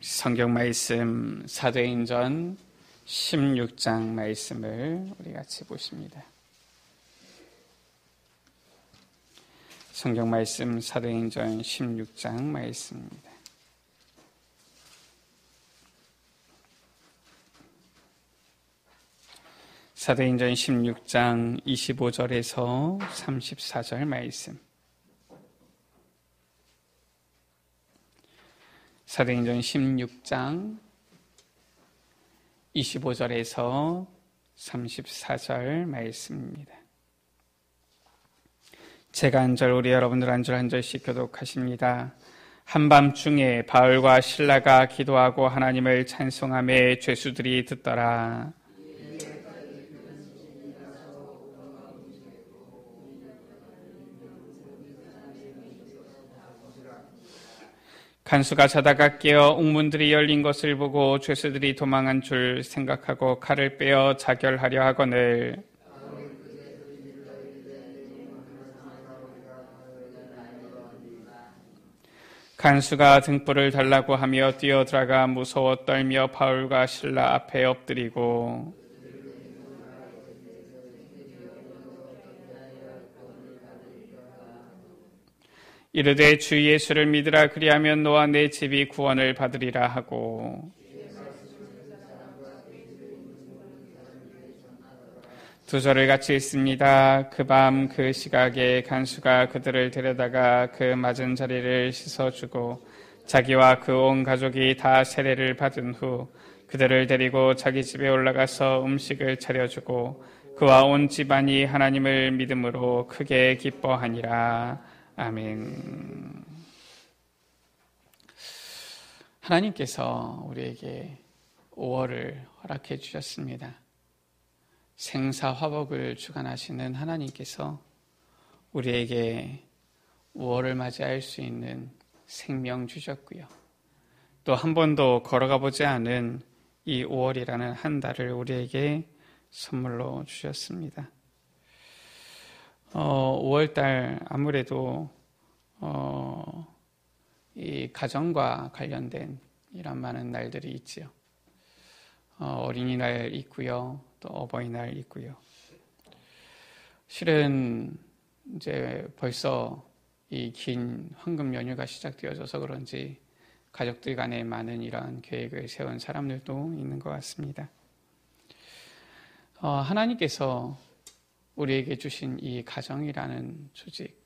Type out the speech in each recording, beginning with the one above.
성경 말씀 사도행전 16장 말씀을 우리 같이 보십니다. 성경 말씀 사도행전 16장 말씀입니다. 사도행전 16장 25절에서 34절 말씀. 사도행전 16장 25절에서 34절 말씀입니다. 제가 한 절, 우리 여러분들 한 절 한 절씩 교독하십니다. 한밤중에 바울과 실라가 기도하고 하나님을 찬송하며 죄수들이 듣더라. 간수가 자다가 깨어 옥문들이 열린 것을 보고 죄수들이 도망한 줄 생각하고 칼을 빼어 자결하려 하거늘 간수가 등불을 달라고 하며 뛰어들어가 무서워 떨며 바울과 실라 앞에 엎드리고 이르되 주 예수를 믿으라. 그리하면 너와 내 집이 구원을 받으리라 하고 두 절을 같이 읽습니다. 그 밤 그 시각에 간수가 그들을 데려다가 그 맞은 자리를 씻어주고 자기와 그 온 가족이 다 세례를 받은 후 그들을 데리고 자기 집에 올라가서 음식을 차려주고 그와 온 집안이 하나님을 믿음으로 크게 기뻐하니라. 아멘. 하나님께서 우리에게 5월을 허락해 주셨습니다. 생사화복을 주관하시는 하나님께서 우리에게 5월을 맞이할 수 있는 생명 주셨고요. 또 한 번도 걸어가 보지 않은 이 5월이라는 한 달을 우리에게 선물로 주셨습니다. 5월달 아무래도 이 가정과 관련된 이런 많은 날들이 있지요. 어린이날 있고요, 또 어버이날 있고요. 실은 이제 벌써 이 긴 황금 연휴가 시작되어져서 그런지 가족들 간에 많은 이런 계획을 세운 사람들도 있는 것 같습니다. 하나님께서 우리에게 주신 이 가정이라는 조직,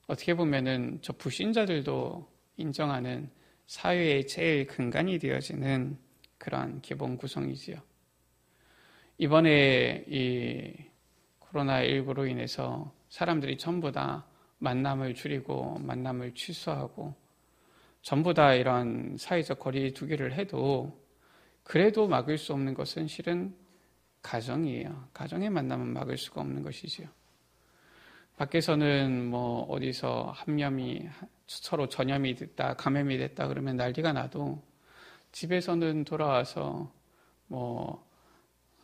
어떻게 보면은 저 불신자들도 인정하는 사회의 제일 근간이 되어지는 그런 기본 구성이지요. 이번에 이 코로나19로 인해서 사람들이 전부 다 만남을 줄이고 만남을 취소하고 전부 다 이런 사회적 거리 두기를 해도 그래도 막을 수 없는 것은 실은 가정이에요. 가정의 만남은 막을 수가 없는 것이지요. 밖에서는 뭐 어디서 감염이 서로 전염이 됐다, 감염이 됐다 그러면 난리가 나도 집에서는 돌아와서 뭐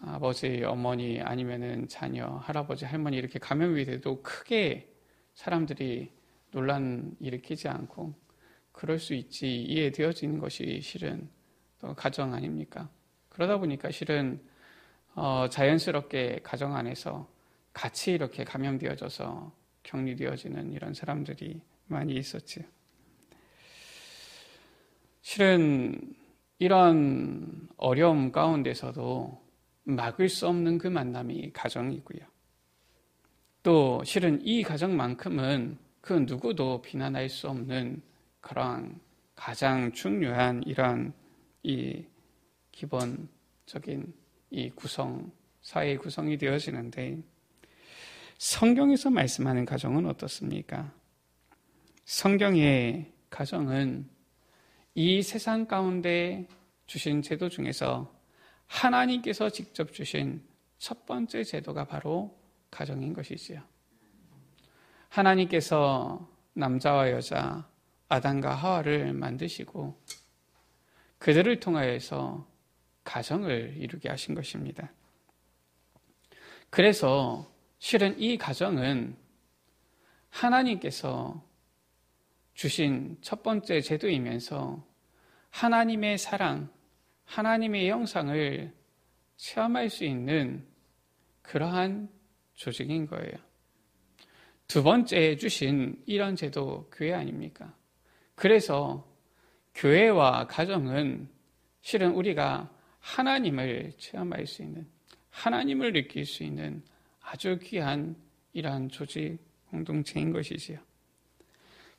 아버지, 어머니 아니면은 자녀, 할아버지, 할머니 이렇게 감염이 돼도 크게 사람들이 논란 일으키지 않고 그럴 수 있지 이해되어지는 것이 실은 또 가정 아닙니까? 그러다 보니까 실은 자연스럽게 가정 안에서 같이 이렇게 감염되어져서 격리되어지는 이런 사람들이 많이 있었지요. 실은 이런 어려움 가운데서도 막을 수 없는 그 만남이 가정이고요. 또 실은 이 가정만큼은 그 누구도 비난할 수 없는 그런 가장 중요한 이런 이 기본적인 이 구성, 사회의 구성이 되어지는데 성경에서 말씀하는 가정은 어떻습니까? 성경의 가정은 이 세상 가운데 주신 제도 중에서 하나님께서 직접 주신 첫 번째 제도가 바로 가정인 것이지요. 하나님께서 남자와 여자, 아담과 하와를 만드시고 그들을 통하여서 가정을 이루게 하신 것입니다. 그래서 실은 이 가정은 하나님께서 주신 첫 번째 제도이면서 하나님의 사랑, 하나님의 영상을 체험할 수 있는 그러한 조직인 거예요. 두 번째 주신 이런 제도 교회 아닙니까? 그래서 교회와 가정은 실은 우리가 하나님을 체험할 수 있는, 하나님을 느낄 수 있는 아주 귀한 이러한 조직 공동체인 것이지요.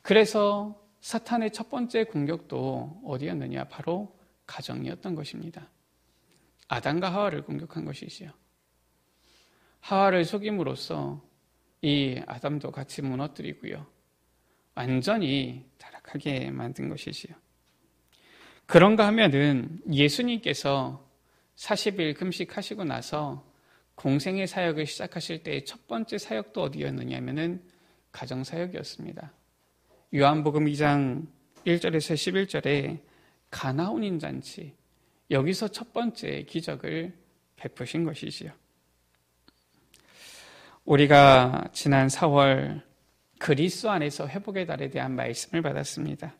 그래서 사탄의 첫 번째 공격도 어디였느냐? 바로 가정이었던 것입니다. 아담과 하와를 공격한 것이지요. 하와를 속임으로써 이 아담도 같이 무너뜨리고요. 완전히 타락하게 만든 것이지요. 그런가 하면은 예수님께서 40일 금식하시고 나서 공생의 사역을 시작하실 때의 첫 번째 사역도 어디였느냐 하면은 가정사역이었습니다. 요한복음 2장 1절에서 11절에 가나온인 잔치, 여기서 첫 번째 기적을 베푸신 것이지요. 우리가 지난 4월 그리스도 안에서 회복의 달에 대한 말씀을 받았습니다.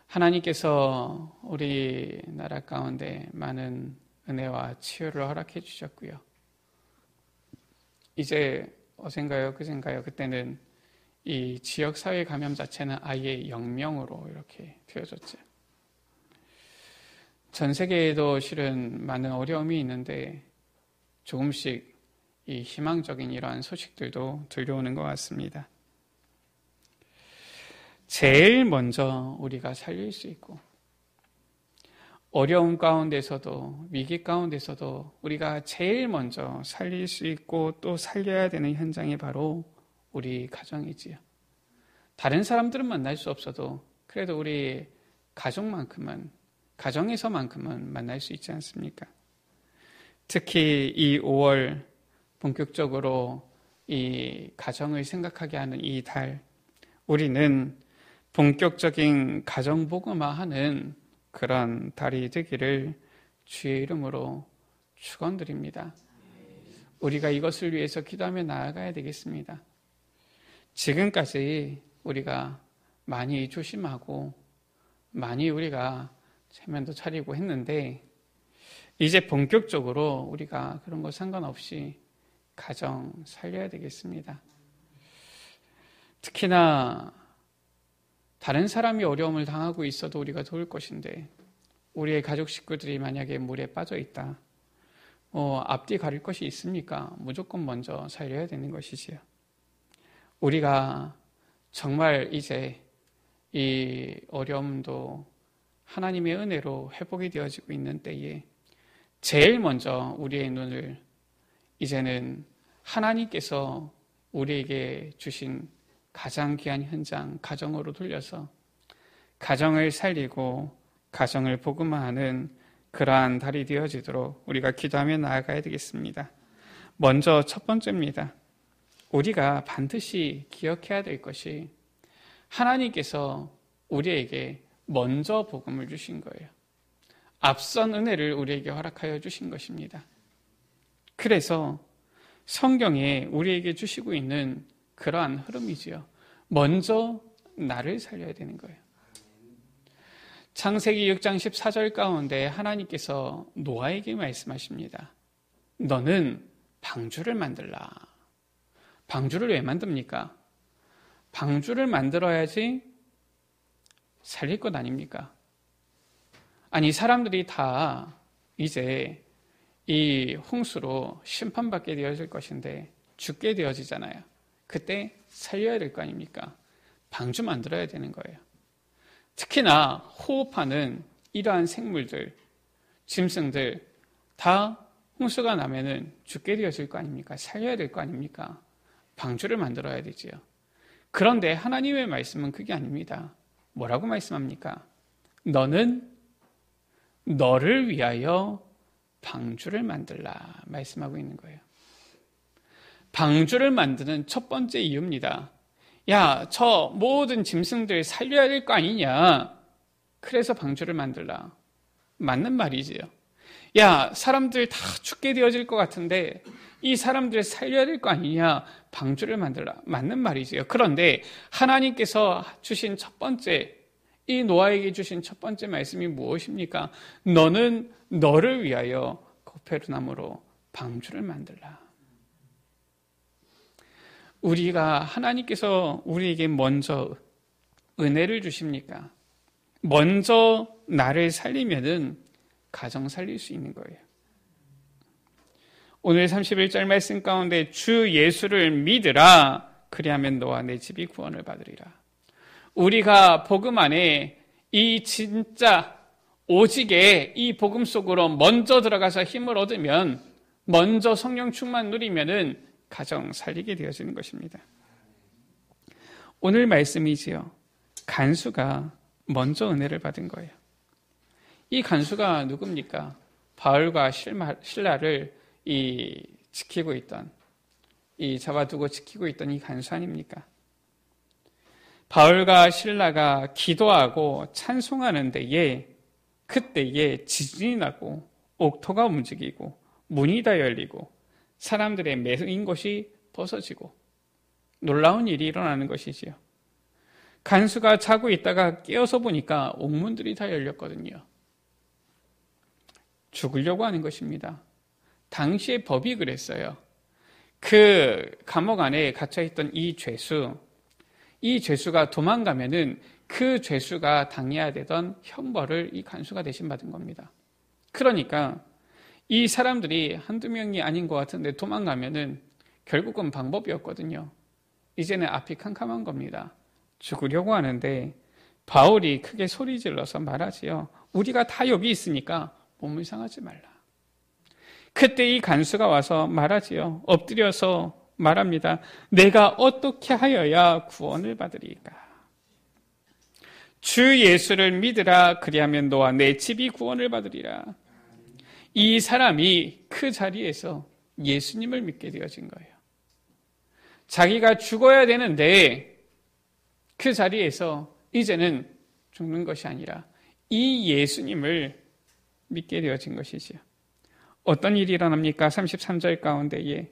하나님께서 우리나라 가운데 많은 은혜와 치유를 허락해 주셨고요. 이제 어젠가요, 그젠가요, 그때는 이 지역사회 감염 자체는 아예 0명으로 이렇게 되어졌죠. 전 세계에도 실은 많은 어려움이 있는데 조금씩 이 희망적인 이러한 소식들도 들려오는 것 같습니다. 제일 먼저 우리가 살릴 수 있고 어려움 가운데서도 위기 가운데서도 우리가 제일 먼저 살릴 수 있고 또 살려야 되는 현장이 바로 우리 가정이지요. 다른 사람들은 만날 수 없어도 그래도 우리 가족만큼은, 가정에서만큼은 만날 수 있지 않습니까? 특히 이 5월 본격적으로 이 가정을 생각하게 하는 이 달, 우리는 본격적인 가정복음화하는 그런 달이 되기를 주의 이름으로 축원드립니다. 우리가 이것을 위해서 기도하며 나아가야 되겠습니다. 지금까지 우리가 많이 조심하고 많이 우리가 체면도 차리고 했는데 이제 본격적으로 우리가 그런 거 상관없이 가정 살려야 되겠습니다. 특히나 다른 사람이 어려움을 당하고 있어도 우리가 도울 것인데 우리의 가족 식구들이 만약에 물에 빠져 있다. 앞뒤 가릴 것이 있습니까? 무조건 먼저 살려야 되는 것이지요. 우리가 정말 이제 이 어려움도 하나님의 은혜로 회복이 되어지고 있는 때에 제일 먼저 우리의 눈을 이제는 하나님께서 우리에게 주신 가장 귀한 현장, 가정으로 돌려서 가정을 살리고 가정을 복음화하는 그러한 달이 되어지도록 우리가 기도하며 나아가야 되겠습니다. 먼저 첫 번째입니다. 우리가 반드시 기억해야 될 것이 하나님께서 우리에게 먼저 복음을 주신 거예요. 앞선 은혜를 우리에게 허락하여 주신 것입니다. 그래서 성경에 우리에게 주시고 있는 그러한 흐름이지요. 먼저 나를 살려야 되는 거예요. 창세기 6장 14절 가운데 하나님께서 노아에게 말씀하십니다. 너는 방주를 만들라. 방주를 왜 만듭니까? 방주를 만들어야지 살릴 것 아닙니까? 아니, 사람들이 다 이제 이 홍수로 심판받게 되어질 것인데 죽게 되어지잖아요. 그때 살려야 될 거 아닙니까? 방주 만들어야 되는 거예요. 특히나 호흡하는 이러한 생물들, 짐승들 다 홍수가 나면은 죽게 되어질 거 아닙니까? 살려야 될 거 아닙니까? 방주를 만들어야 되지요. 그런데 하나님의 말씀은 그게 아닙니다. 뭐라고 말씀합니까? 너는 너를 위하여 방주를 만들라 말씀하고 있는 거예요. 방주를 만드는 첫 번째 이유입니다. 야, 저 모든 짐승들 살려야 될 거 아니냐? 그래서 방주를 만들라. 맞는 말이지요. 야, 사람들 다 죽게 되어질 것 같은데 이 사람들을 살려야 될 거 아니냐? 방주를 만들라. 맞는 말이지요. 그런데 하나님께서 주신 첫 번째 이 노아에게 주신 첫 번째 말씀이 무엇입니까? 너는 너를 위하여 고페르나무로 방주를 만들라. 우리가 하나님께서 우리에게 먼저 은혜를 주십니까? 먼저 나를 살리면은 가정 살릴 수 있는 거예요. 오늘 31절 말씀 가운데 주 예수를 믿으라. 그리하면 너와 내 집이 구원을 받으리라. 우리가 복음 안에 이 진짜 오직의 이 복음 속으로 먼저 들어가서 힘을 얻으면, 먼저 성령 충만 누리면은 가정 살리게 되어지는 것입니다. 오늘 말씀이지요. 간수가 먼저 은혜를 받은 거예요. 이 간수가 누굽니까? 바울과 실라를 지키고 있던, 잡아두고 지키고 있던 이 간수 아닙니까? 바울과 실라가 기도하고 찬송하는 데에, 그때에 지진이 나고 옥토가 움직이고 문이 다 열리고 사람들의 매인 것이 벗어지고 놀라운 일이 일어나는 것이지요. 간수가 자고 있다가 깨어서 보니까 옥문들이 다 열렸거든요. 죽으려고 하는 것입니다. 당시의 법이 그랬어요. 그 감옥 안에 갇혀있던 이 죄수가 도망가면은 그 죄수가 당해야 되던 형벌을 이 간수가 대신 받은 겁니다. 그러니까 이 사람들이 한두 명이 아닌 것 같은데 도망가면은 결국은 방법이었거든요. 이제는 앞이 캄캄한 겁니다. 죽으려고 하는데 바울이 크게 소리 질러서 말하지요. 우리가 다 여기 있으니까 몸을 상하지 말라. 그때 이 간수가 와서 말하지요. 엎드려서 말합니다. 내가 어떻게 하여야 구원을 받으리까? 주 예수를 믿으라. 그리하면 너와 내 집이 구원을 받으리라. 이 사람이 그 자리에서 예수님을 믿게 되어진 거예요. 자기가 죽어야 되는데 그 자리에서 이제는 죽는 것이 아니라 이 예수님을 믿게 되어진 것이지요. 어떤 일이 일어납니까? 33절 가운데에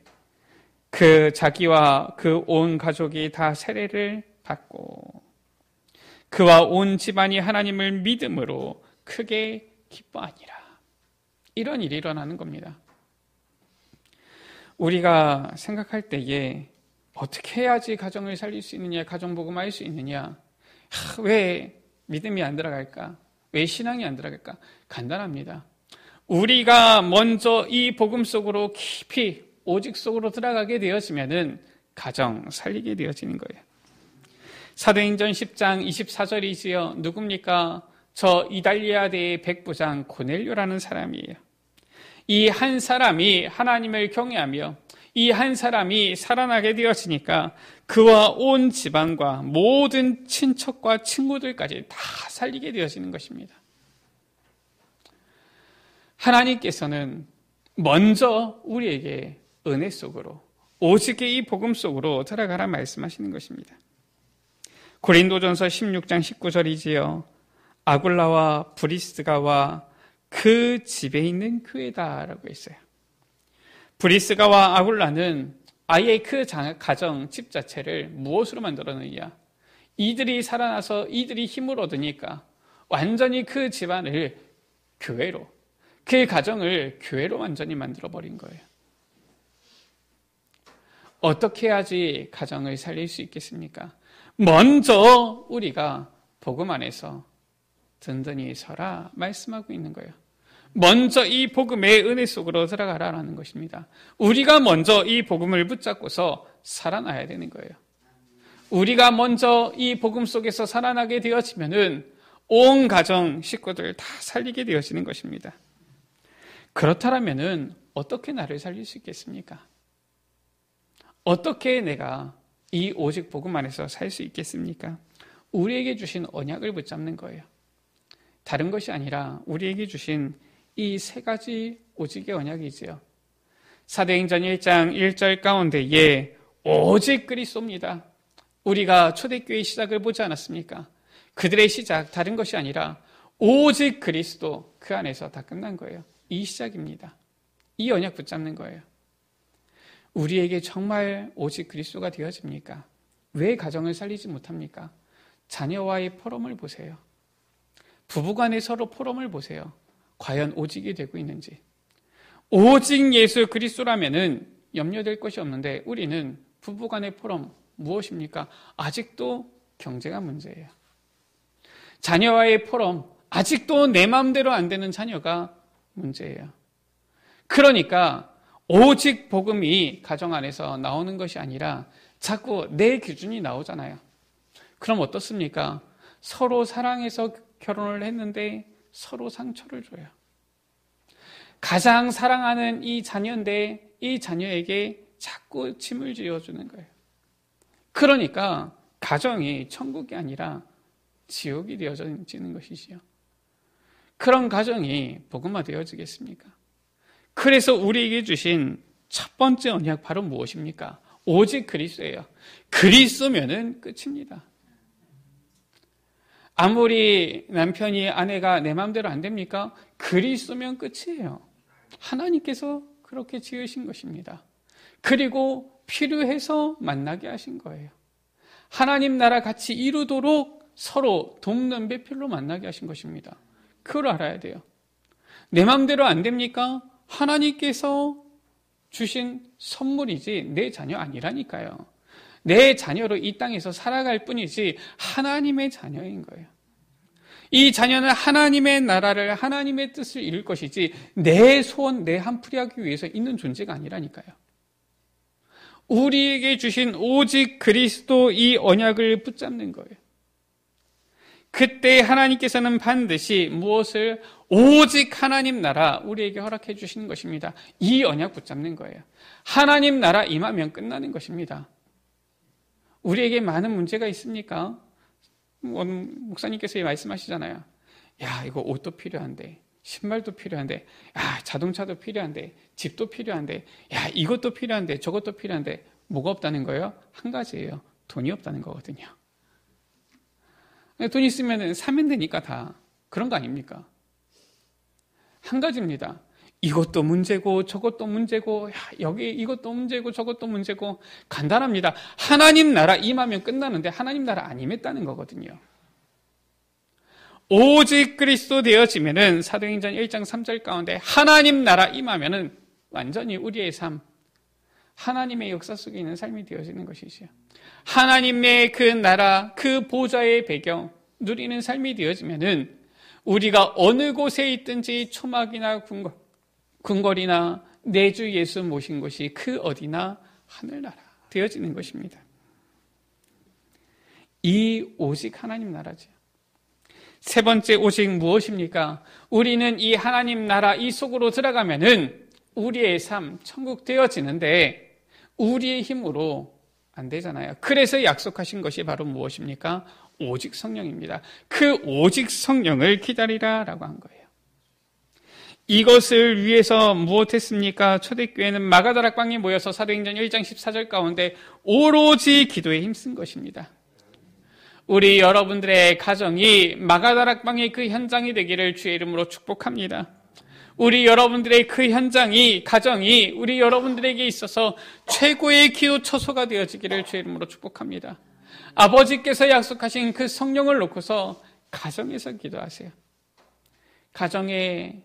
그 자기와 그 온 가족이 다 세례를 받고 그와 온 집안이 하나님을 믿음으로 크게 기뻐하니라. 이런 일이 일어나는 겁니다. 우리가 생각할 때에 어떻게 해야지 가정을 살릴 수 있느냐, 가정복음할 수 있느냐, 왜 믿음이 안 들어갈까? 왜 신앙이 안 들어갈까? 간단합니다. 우리가 먼저 이 복음 속으로 깊이 오직 속으로 들어가게 되었으면은 가정 살리게 되어지는 거예요. 사도행전 10장 24절이지요. 누굽니까? 저 이달리아대의 백부장 고넬료라는 사람이에요. 이 한 사람이 하나님을 경외하며 이 한 사람이 살아나게 되었으니까 그와 온 집안과 모든 친척과 친구들까지 다 살리게 되어지는 것입니다. 하나님께서는 먼저 우리에게 은혜 속으로, 오직의 이 복음 속으로 들어가라 말씀하시는 것입니다. 고린도전서 16장 19절이지요. 아굴라와 브리스가와 그 집에 있는 교회다라고 했어요. 브리스가와 아굴라는 아예 그 가정, 집 자체를 무엇으로 만들었느냐? 이들이 살아나서 이들이 힘을 얻으니까 완전히 그 집안을 교회로, 그 가정을 교회로 완전히 만들어버린 거예요. 어떻게 해야지 가정을 살릴 수 있겠습니까? 먼저 우리가 복음 안에서 든든히 서라 말씀하고 있는 거예요. 먼저 이 복음의 은혜 속으로 들어가라라는 것입니다. 우리가 먼저 이 복음을 붙잡고서 살아나야 되는 거예요. 우리가 먼저 이 복음 속에서 살아나게 되어지면은 온 가정 식구들 다 살리게 되어지는 것입니다. 그렇다면은 어떻게 나를 살릴 수 있겠습니까? 어떻게 내가 이 오직 복음 안에서 살 수 있겠습니까? 우리에게 주신 언약을 붙잡는 거예요. 다른 것이 아니라 우리에게 주신 이 세 가지 오직의 언약이지요. 사도행전 1장 1절 가운데에 오직 그리스도입니다. 우리가 초대교회의 시작을 보지 않았습니까? 그들의 시작 다른 것이 아니라 오직 그리스도, 그 안에서 다 끝난 거예요. 이 시작입니다. 이 언약 붙잡는 거예요. 우리에게 정말 오직 그리스도가 되어집니까? 왜 가정을 살리지 못합니까? 자녀와의 포럼을 보세요. 부부간에 서로 포럼을 보세요. 과연 오직이 되고 있는지. 오직 예수 그리스도라면은 염려될 것이 없는데 우리는 부부간의 포럼 무엇입니까? 아직도 경제가 문제예요. 자녀와의 포럼, 아직도 내 마음대로 안 되는 자녀가 문제예요. 그러니까 오직 복음이 가정 안에서 나오는 것이 아니라 자꾸 내 기준이 나오잖아요. 그럼 어떻습니까? 서로 사랑해서 결혼을 했는데 서로 상처를 줘요. 가장 사랑하는 이 자녀인데 이 자녀에게 자꾸 짐을 지어주는 거예요. 그러니까 가정이 천국이 아니라 지옥이 되어지는 것이지요. 그런 가정이 복음화 되어지겠습니까? 그래서 우리에게 주신 첫 번째 언약 바로 무엇입니까? 오직 그리스도예요. 그리스도면은 끝입니다. 아무리 남편이 아내가 내 마음대로 안 됩니까? 그리스도면 끝이에요. 하나님께서 그렇게 지으신 것입니다. 그리고 필요해서 만나게 하신 거예요. 하나님 나라 같이 이루도록 서로 돕는 배필로 만나게 하신 것입니다. 그걸 알아야 돼요. 내 마음대로 안 됩니까? 하나님께서 주신 선물이지 내 자녀 아니라니까요. 내 자녀로 이 땅에서 살아갈 뿐이지 하나님의 자녀인 거예요. 이 자녀는 하나님의 나라를, 하나님의 뜻을 이룰 것이지 내 소원, 내 한풀이 하기 위해서 있는 존재가 아니라니까요. 우리에게 주신 오직 그리스도 이 언약을 붙잡는 거예요. 그때 하나님께서는 반드시 무엇을 오직 하나님 나라 우리에게 허락해 주시는 것입니다. 이 언약 붙잡는 거예요. 하나님 나라 임하면 끝나는 것입니다. 우리에게 많은 문제가 있습니까? 목사님께서 말씀하시잖아요. 야, 이거 옷도 필요한데, 신발도 필요한데, 야, 자동차도 필요한데, 집도 필요한데, 야, 이것도 필요한데, 저것도 필요한데, 뭐가 없다는 거예요? 한 가지예요. 돈이 없다는 거거든요. 돈 있으면 사면 되니까 다 그런 거 아닙니까? 한 가지입니다. 이것도 문제고 저것도 문제고 여기 이것도 문제고 저것도 문제고 간단합니다. 하나님 나라 임하면 끝나는데 하나님 나라 안 임했다는 거거든요. 오직 그리스도 되어지면은 사도행전 1장 3절 가운데 하나님 나라 임하면은 완전히 우리의 삶, 하나님의 역사 속에 있는 삶이 되어지는 것이지요. 하나님의 그 나라, 그 보좌의 배경 누리는 삶이 되어지면은 우리가 어느 곳에 있든지 초막이나 궁궐이나 내 주 예수 모신 곳이 그 어디나 하늘나라 되어지는 것입니다. 이 오직 하나님 나라죠. 세 번째 오직 무엇입니까? 우리는 이 하나님 나라 이 속으로 들어가면은 우리의 삶 천국 되어지는데 우리의 힘으로 안 되잖아요. 그래서 약속하신 것이 바로 무엇입니까? 오직 성령입니다. 그 오직 성령을 기다리라라고 한 거예요. 이것을 위해서 무엇했습니까? 초대교회는 마가다락방에 모여서 사도행전 1장 14절 가운데 오로지 기도에 힘쓴 것입니다. 우리 여러분들의 가정이 마가다락방의 그 현장이 되기를 주의 이름으로 축복합니다. 우리 여러분들의 그 현장이, 가정이 우리 여러분들에게 있어서 최고의 기도 처소가 되어지기를 주의 이름으로 축복합니다. 아버지께서 약속하신 그 성령을 놓고서 가정에서 기도하세요. 가정의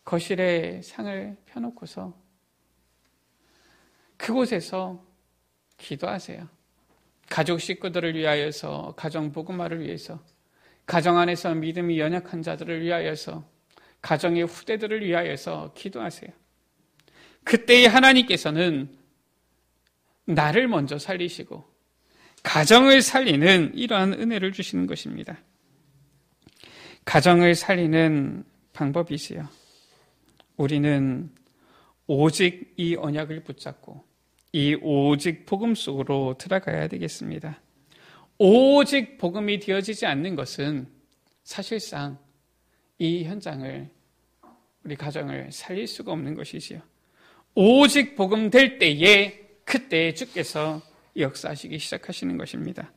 거실에 상을 펴놓고서 그곳에서 기도하세요. 가족 식구들을 위하여서, 가정 복음화를 위해서, 가정 안에서 믿음이 연약한 자들을 위하여서, 가정의 후대들을 위하여서 기도하세요. 그때의 하나님께서는 나를 먼저 살리시고 가정을 살리는 이러한 은혜를 주시는 것입니다. 가정을 살리는 방법이지요. 우리는 오직 이 언약을 붙잡고 이 오직 복음 속으로 들어가야 되겠습니다. 오직 복음이 되어지지 않는 것은 사실상 이 현장을, 우리 가정을 살릴 수가 없는 것이지요. 오직 복음 될 때에 그때 주께서 역사하시기 시작하시는 것입니다.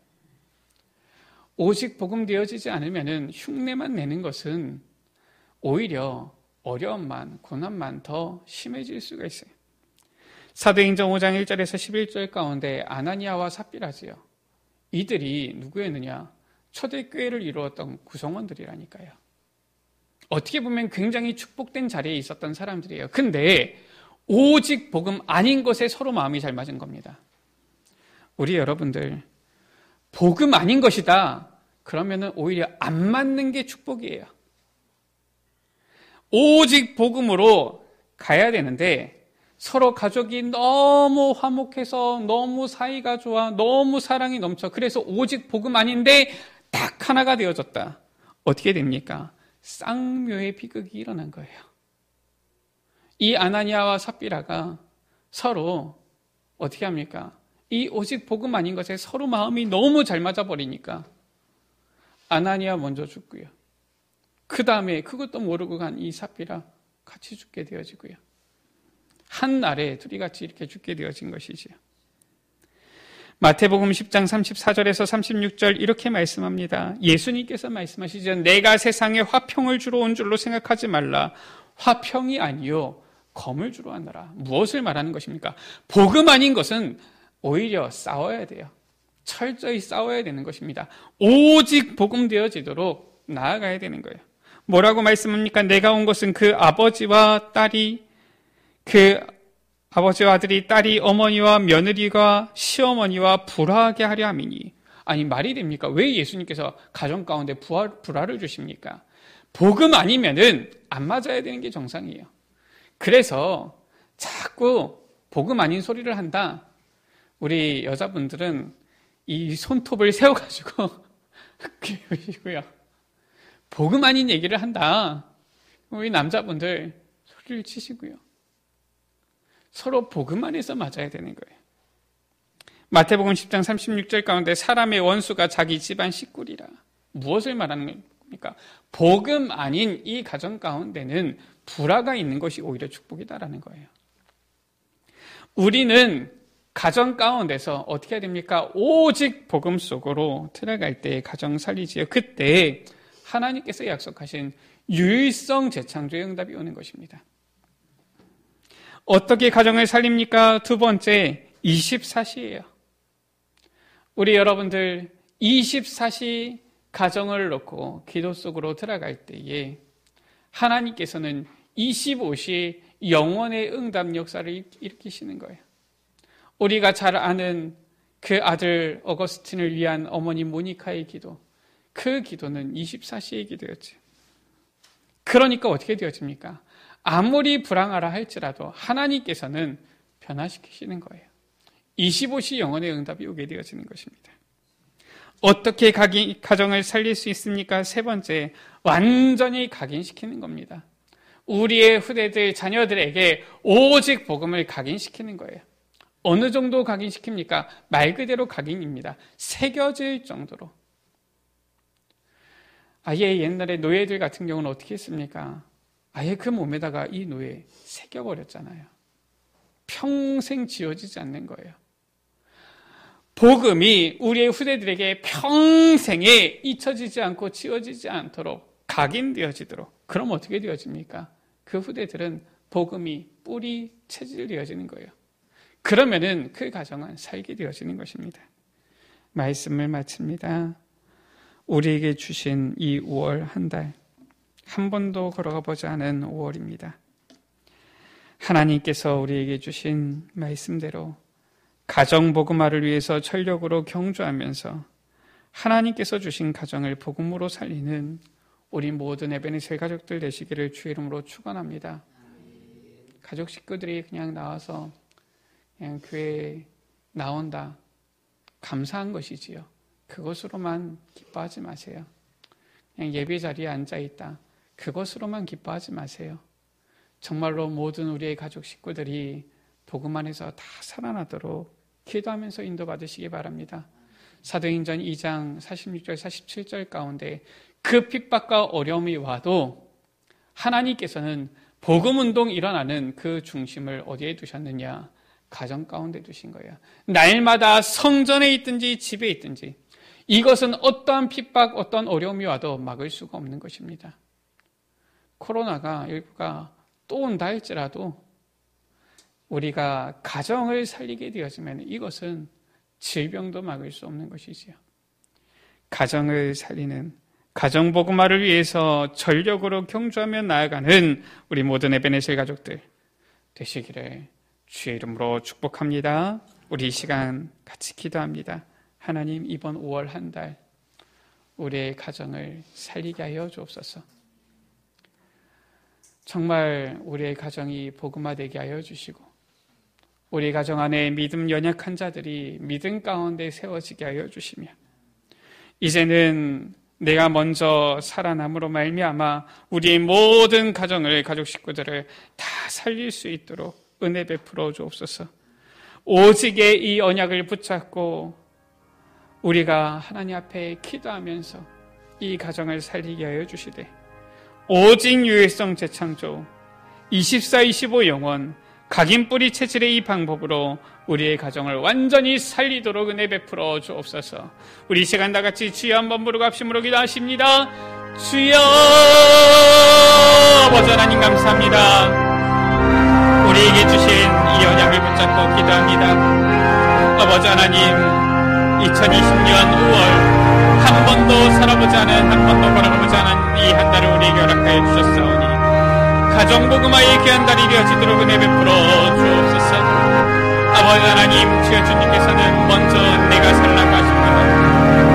오직 복음 되어지지 않으면 흉내만 내는 것은 오히려 어려움만, 고난만 더 심해질 수가 있어요. 사도행전 5장 1절에서 11절 가운데 아나니아와 삽비라지요. 이들이 누구였느냐? 초대교회를 이루었던 구성원들이라니까요. 어떻게 보면 굉장히 축복된 자리에 있었던 사람들이에요. 근데 오직 복음 아닌 것에 서로 마음이 잘 맞은 겁니다. 우리 여러분들, 복음 아닌 것이다. 그러면은 오히려 안 맞는 게 축복이에요. 오직 복음으로 가야 되는데 서로 가족이 너무 화목해서 너무 사이가 좋아, 너무 사랑이 넘쳐. 그래서 오직 복음 아닌데 딱 하나가 되어졌다. 어떻게 됩니까? 쌍묘의 비극이 일어난 거예요. 이 아나니아와 삽비라가 서로 어떻게 합니까? 이 오직 복음 아닌 것에 서로 마음이 너무 잘 맞아버리니까 아나니아 먼저 죽고요. 그 다음에 그것도 모르고 간 이 삽비라 같이 죽게 되어지고요. 한 날에 둘이 같이 이렇게 죽게 되어진 것이지요. 마태복음 10장 34절에서 36절 이렇게 말씀합니다. 예수님께서 말씀하시죠. 내가 세상에 화평을 주러 온 줄로 생각하지 말라. 화평이 아니요 검을 주러 왔노라. 무엇을 말하는 것입니까? 복음 아닌 것은 오히려 싸워야 돼요. 철저히 싸워야 되는 것입니다. 오직 복음 되어지도록 나아가야 되는 거예요. 뭐라고 말씀합니까? 내가 온 것은 그 아버지와 아들이 딸이 어머니와 며느리가 시어머니와 불화하게 하려 함이니. 아니 말이 됩니까? 왜 예수님께서 가정 가운데 불화를 주십니까? 복음 아니면은 안 맞아야 되는 게 정상이에요. 그래서 자꾸 복음 아닌 소리를 한다. 우리 여자분들은 이 손톱을 세워가지고 그러시고요. 복음 아닌 얘기를 한다. 우리 남자분들 소리를 치시고요. 서로 복음 안에서 맞아야 되는 거예요. 마태복음 10장 36절 가운데 사람의 원수가 자기 집안 식구리라. 무엇을 말하는 겁니까? 복음 아닌 이 가정 가운데는 불화가 있는 것이 오히려 축복이다라는 거예요. 우리는 가정 가운데서 어떻게 해야 됩니까? 오직 복음 속으로 들어갈 때 가정 살리지요. 그때 하나님께서 약속하신 유일성 재창조의 응답이 오는 것입니다. 어떻게 가정을 살립니까? 두 번째, 24시예요. 우리 여러분들 24시 가정을 놓고 기도 속으로 들어갈 때에 하나님께서는 25시 영원의 응답 역사를 일으키시는 거예요. 우리가 잘 아는 그 아들 어거스틴을 위한 어머니 모니카의 기도, 그 기도는 24시의 기도였죠. 그러니까 어떻게 되어집니까? 아무리 불황하라 할지라도 하나님께서는 변화시키시는 거예요. 25시 영원의 응답이 오게 되어지는 것입니다. 어떻게 가정을 살릴 수 있습니까? 세 번째, 완전히 각인시키는 겁니다. 우리의 후대들, 자녀들에게 오직 복음을 각인시키는 거예요. 어느 정도 각인시킵니까? 말 그대로 각인입니다. 새겨질 정도로. 아예 옛날에 노예들 같은 경우는 어떻게 했습니까? 아예 그 몸에다가 이 노예 새겨버렸잖아요. 평생 지워지지 않는 거예요. 복음이 우리의 후대들에게 평생에 잊혀지지 않고 지워지지 않도록 각인되어지도록. 그럼 어떻게 되어집니까? 그 후대들은 복음이 뿌리 체질 되어지는 거예요. 그러면은 그 가정은 살게 되어지는 것입니다. 말씀을 마칩니다. 우리에게 주신 이 5월 한 달, 한 번도 걸어가 보지 않은 5월입니다. 하나님께서 우리에게 주신 말씀대로 가정 복음화를 위해서 전력으로 경주하면서 하나님께서 주신 가정을 복음으로 살리는 우리 모든 에베네셀 가족들 되시기를 주의 이름으로 축원합니다. 가족 식구들이 그냥 나와서 그냥 교회에 나온다. 감사한 것이지요. 그것으로만 기뻐하지 마세요. 그냥 예배 자리에 앉아있다. 그것으로만 기뻐하지 마세요. 정말로 모든 우리의 가족 식구들이 복음 안에서 다 살아나도록 기도하면서 인도받으시기 바랍니다. 사도행전 2장 46절 47절 가운데 그 핍박과 어려움이 와도 하나님께서는 복음운동 일어나는 그 중심을 어디에 두셨느냐? 가정 가운데 두신 거예요. 날마다 성전에 있든지 집에 있든지 이것은 어떠한 핍박, 어떤 어려움이 와도 막을 수가 없는 것입니다. 코로나가 일부가 또 온다 할지라도 우리가 가정을 살리게 되어지면 이것은 질병도 막을 수 없는 것이지요. 가정을 살리는 가정복음화를 위해서 전력으로 경주하며 나아가는 우리 모든 에베네셀 가족들 되시기를 주의 이름으로 축복합니다. 우리 이 시간 같이 기도합니다. 하나님, 이번 5월 한 달 우리의 가정을 살리게 하여 주옵소서. 정말 우리의 가정이 복음화되게 하여 주시고 우리 가정 안에 믿음 연약한 자들이 믿음 가운데 세워지게 하여 주시며 이제는 내가 먼저 살아남으로 말미암아 우리의 모든 가정을, 가족 식구들을 다 살릴 수 있도록 은혜 베풀어 주옵소서. 오직의 이 언약을 붙잡고 우리가 하나님 앞에 기도하면서 이 가정을 살리게 하여 주시되 오직 유일성 재창조 24-25 영원 각인 뿌리 체질의 이 방법으로 우리의 가정을 완전히 살리도록 은혜 베풀어 주옵소서. 우리 이 시간 다 같이 주여 한번 부르고 합심으로 기도하십니다. 주여, 아버지 하나님 감사합니다. 우리에게 주신 이 언약을 붙잡고 기도합니다. 아버지 하나님, 2020년 5월 한 번도 살아보지 않은, 한 번도 걸어가보지 않은 이 한 달을 우리에게 허락하여 주셨사오니 가정복음화의 귀한 달이 되어지도록 은혜 베풀어 주옵소서. 아버지 하나님, 주여 주님께서는 먼저 내가 살라고 하십니다.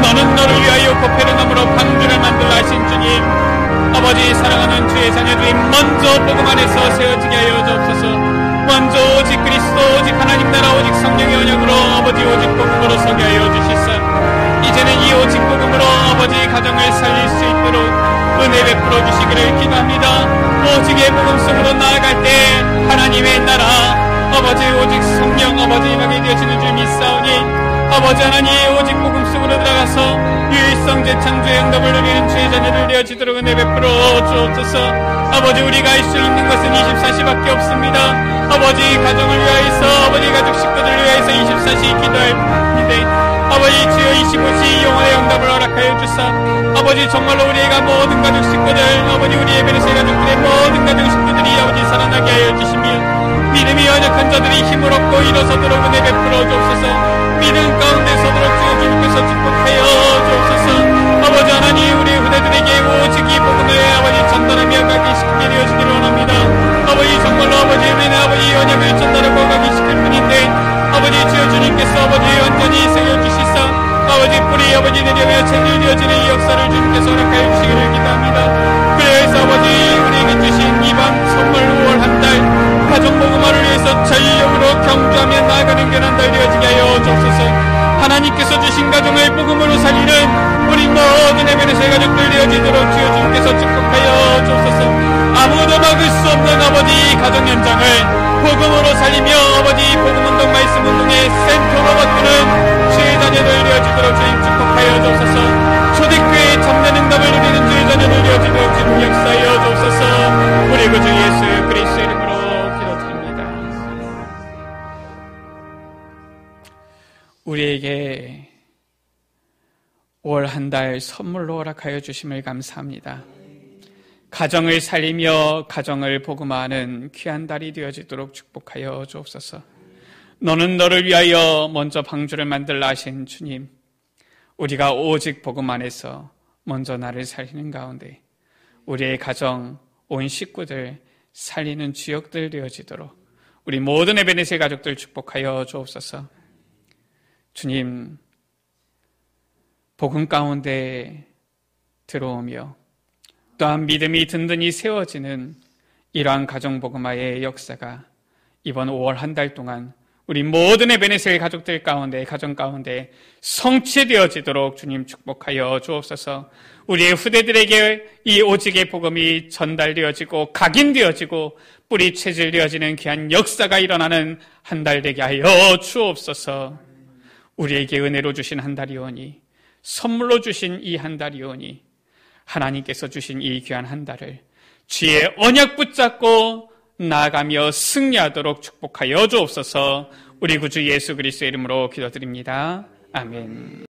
너는 너를 위하여 고페르나무로 방주를 만들라 하신 주님, 아버지 사랑하는 주의 자녀들이 먼저 복음 안에서 세워지게 하여 주옵소서. 먼저 오직 그리스도, 오직 하나님 나라, 오직 성령의 언약으로 아버지 오직 복음으로 서게 하여 주시사 이제는 이 오직 복음으로 아버지 가정을 살릴 수 있도록 은혜 베풀어 주시기를 기도합니다. 오직의 복음 속으로 나아갈 때 하나님의 나라 아버지 오직 성령 아버지 임하게 되어지는 줄 믿사오니 아버지 하나님 오직 복음 속으로 들어가서 유일성 재창조의 응답을 누리는 주의 자녀들 되어지도록 은혜 베풀어 주옵소서. 아버지 우리가 할 수 있는 것은 24시밖에 없습니다. 아버지 가정을 위하여서 아버지 가족 식구들을 위하여서 24시 기도할 텐데 아버지 주여 25시 영원의 응답을 허락하여 주사 아버지 정말로 우리가 모든 가족 식구들 아버지 우리의 베네셀 가족들의 모든 가족 식구들이 아버지 살아나게 하여 주시며 믿음이 연약한 자들이 힘을 얻고 일어서도록 은혜 베풀어 주옵소서. 믿음 가운데 서도록 주여 주님께서 축복하여 주옵소서. 아버지 하나님 우리 후대들에게 오직 이 복음을 아버지 전달하며 가기 시키게 되어지기를 원합니다. 아버지 정말로 아버지 우리는 아버지 언약을 전달하고 가기 시킬 뿐인데 아버지 주여 주님께서 아버지 완전히 세워주시사 아버지 뿌리 아버지 내려며 체질되어지는 이 역사를 주님께서 허락하여 주시기를 기도합니다. 그래서 아버지 우리에게 주신 이번 선물 5월 한 달 가정복음화를 위해서 전력으로 경주하며 나아가는 귀한 달 되어지게 하여 주옵소서. 하나님께서 주신 가정을 복음으로 살리는 우리 모든 에베네셀 가족들 되어지도록 주여 주님께서 축복하여 주옵소서. 아무도 막을 수 없는 아버지 가정 현장을 복음으로 살리며 아버지 복음운동 말씀 운동의 센터로 바꾸는 주의 자녀들 되어지도록 주님 축복하여 주옵소서. 초대교회의 참된 응답을 누리는 주의 자녀들 되어지도록 주님 역사하여 주옵소서. 우리 구주 예수 그리스도의 이름으로 기도드립니다. 우리에게 5월 한 달 선물로 허락하여 주심을 감사합니다. 가정을 살리며 가정을 복음화하는 귀한 달이 되어지도록 축복하여 주옵소서. 너는 너를 위하여 먼저 방주를 만들라 하신 주님, 우리가 오직 복음 안에서 먼저 나를 살리는 가운데 우리의 가정, 온 식구들 살리는 주역들 되어지도록 우리 모든 에베네셀 가족들 축복하여 주옵소서. 주님, 복음 가운데 들어오며 또한 믿음이 든든히 세워지는 이러한 가정복음화의 역사가 이번 5월 한 달 동안 우리 모든 에베네셀 가족들 가운데, 가정 가운데 성취되어지도록 주님 축복하여 주옵소서. 우리의 후대들에게 이 오직의 복음이 전달되어지고 각인되어지고 뿌리 체질되어지는 귀한 역사가 일어나는 한 달 되게 하여 주옵소서. 우리에게 은혜로 주신 한 달이오니, 선물로 주신 이 한 달이오니 하나님께서 주신 이 귀한 한 달을 주의 언약 붙잡고 나아가며 승리하도록 축복하여 주옵소서. 우리 구주 예수 그리스도의 이름으로 기도드립니다. 아멘.